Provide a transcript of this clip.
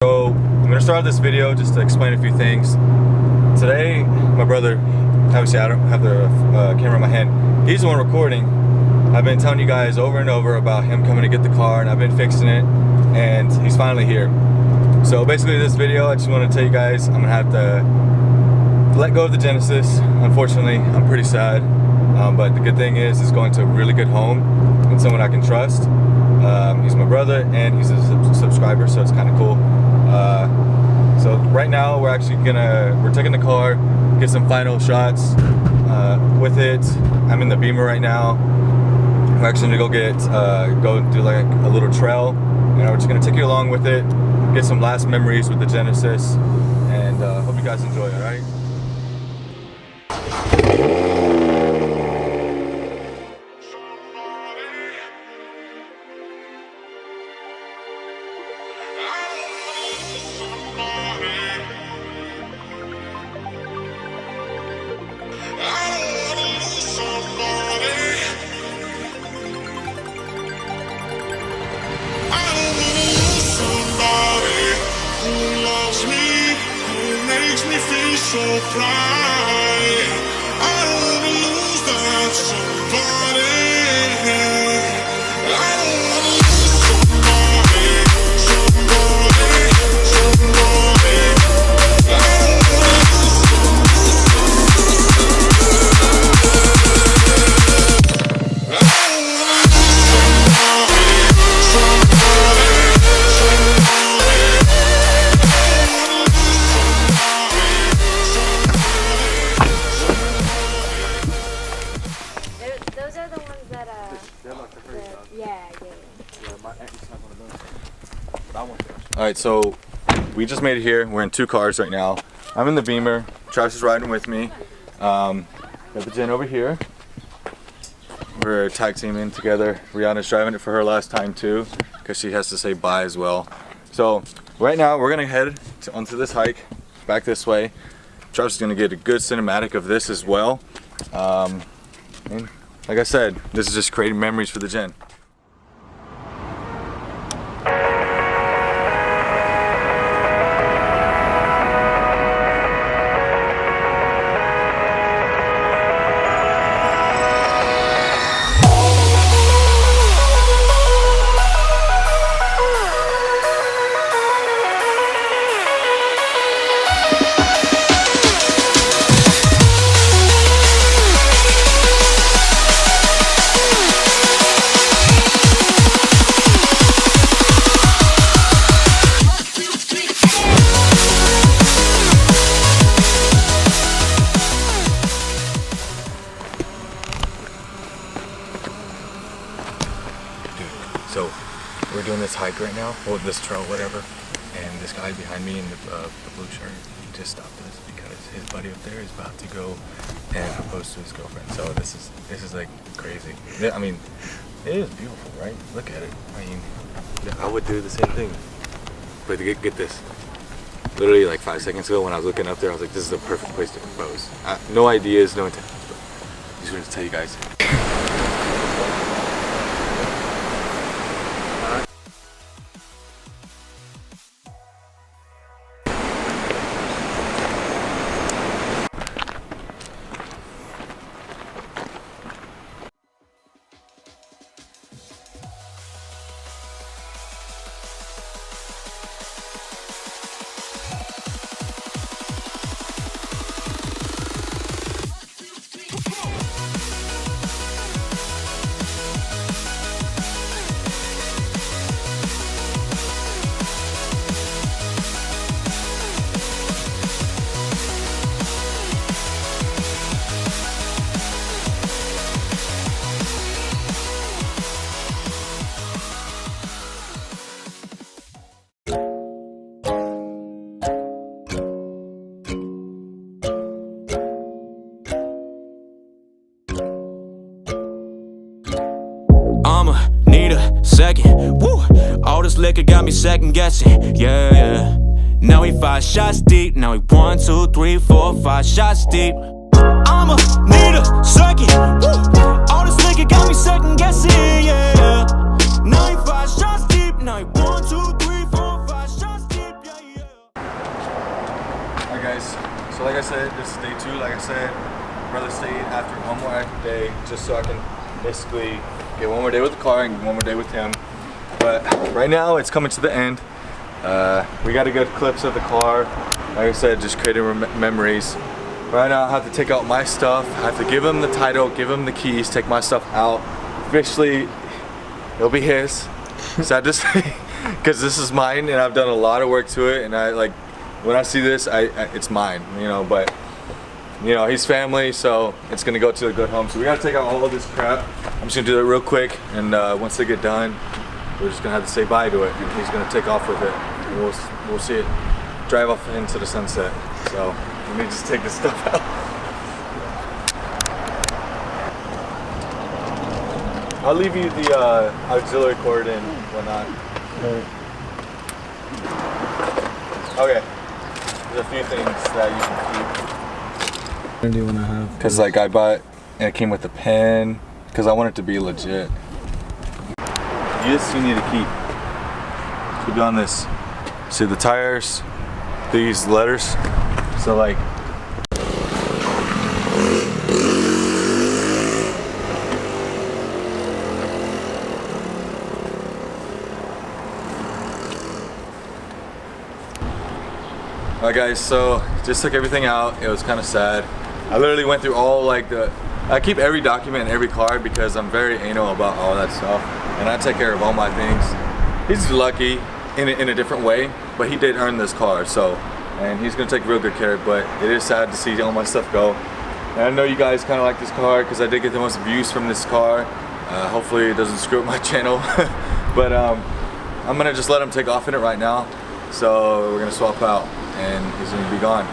So I'm gonna start this video just to explain a few things. Today, my brother, obviously I don't have the camera in my hand, he's the one recording. I've been telling you guys over and over about him coming to get the car, and I've been fixing it, and he's finally here. So basically this video, I just want to tell you guys, I'm gonna have to let go of the Genesis. Unfortunately, I'm pretty sad, but the good thing is it's going to a really good home and someone I can trust. He's my brother and he's a subscriber, so it's kind of cool. So right now we're taking the car, get some final shots with it. I'm in the Beamer right now. We're actually gonna go do like a little trail, and we're just gonna take you along with it, get some last memories with the Genesis, and hope you guys enjoy it. All right. So fly, I don't wanna lose that somebody. I don't wanna lose somebody. I don't wanna Those are the ones that Alright, so we just made it here. We're in two cars right now. I'm in the Beamer. Travis is riding with me. Got the Jen over here. We're tag teaming together. Rihanna's driving it for her last time too, because she has to say bye as well. So right now we're gonna head onto this hike back this way. Travis is gonna get a good cinematic of this as well. And like I said, this is just creating memories for the Jen. So we're doing this hike right now, or this trail, whatever, and this guy behind me in the blue shirt, he just stopped us because his buddy up there is about to go and propose to his girlfriend. So this is like crazy. I mean, it is beautiful, right? Look at it. I mean, I would do the same thing. But get this. Literally like 5 seconds ago when I was looking up there, I was like, this is the perfect place to propose. No ideas, no intentions, but I just wanted to tell you guys. Second, woo, all this liquor got me second guessing, yeah. Now he 5 shots deep, now he 1, 2, 3, 4, 5 shots deep. I'ma need a second, woo, all this liquor got me second guessing, yeah. Now he 5 shots deep, now he 1, 2, 3, 4, 5 shots deep, yeah. Alright guys, so like I said, this is day 2. Like I said, brother stayed after one more active day just so I can basically get one more day with the car and one more day with him. But right now it's coming to the end. We got to get clips of the car. Like I said, just creating memories. Right now I have to take out my stuff. I have to give him the title, give him the keys, take my stuff out. Officially, it'll be his. Sad to say, because this is mine and I've done a lot of work to it. And I like, when I see this, it's mine, you know. But you know, he's family, so it's gonna go to a good home. So we gotta take out all of this crap. I'm just gonna do that real quick, and once they get done, we're just gonna have to say bye to it, and he's gonna take off with it. And we'll see it drive off into the sunset. So let me just take this stuff out. I'll leave you the auxiliary cord and whatnot. Okay. There's a few things that you can keep. Do you want to have? Cause like I bought, and it came with a pen. Cause I want it to be legit. This you need to keep. Keep on this. See the tires, these letters. So like. Alright guys, so just took everything out. It was kind of sad. I literally went through all like I keep every document in every car because I'm very anal about all that stuff. And I take care of all my things. He's lucky in a different way, but he did earn this car, so. And he's gonna take real good care, but it is sad to see all my stuff go. And I know you guys kind of like this car because I did get the most views from this car. Hopefully it doesn't screw up my channel. But I'm gonna just let him take off in it right now. So we're gonna swap out and he's gonna be gone.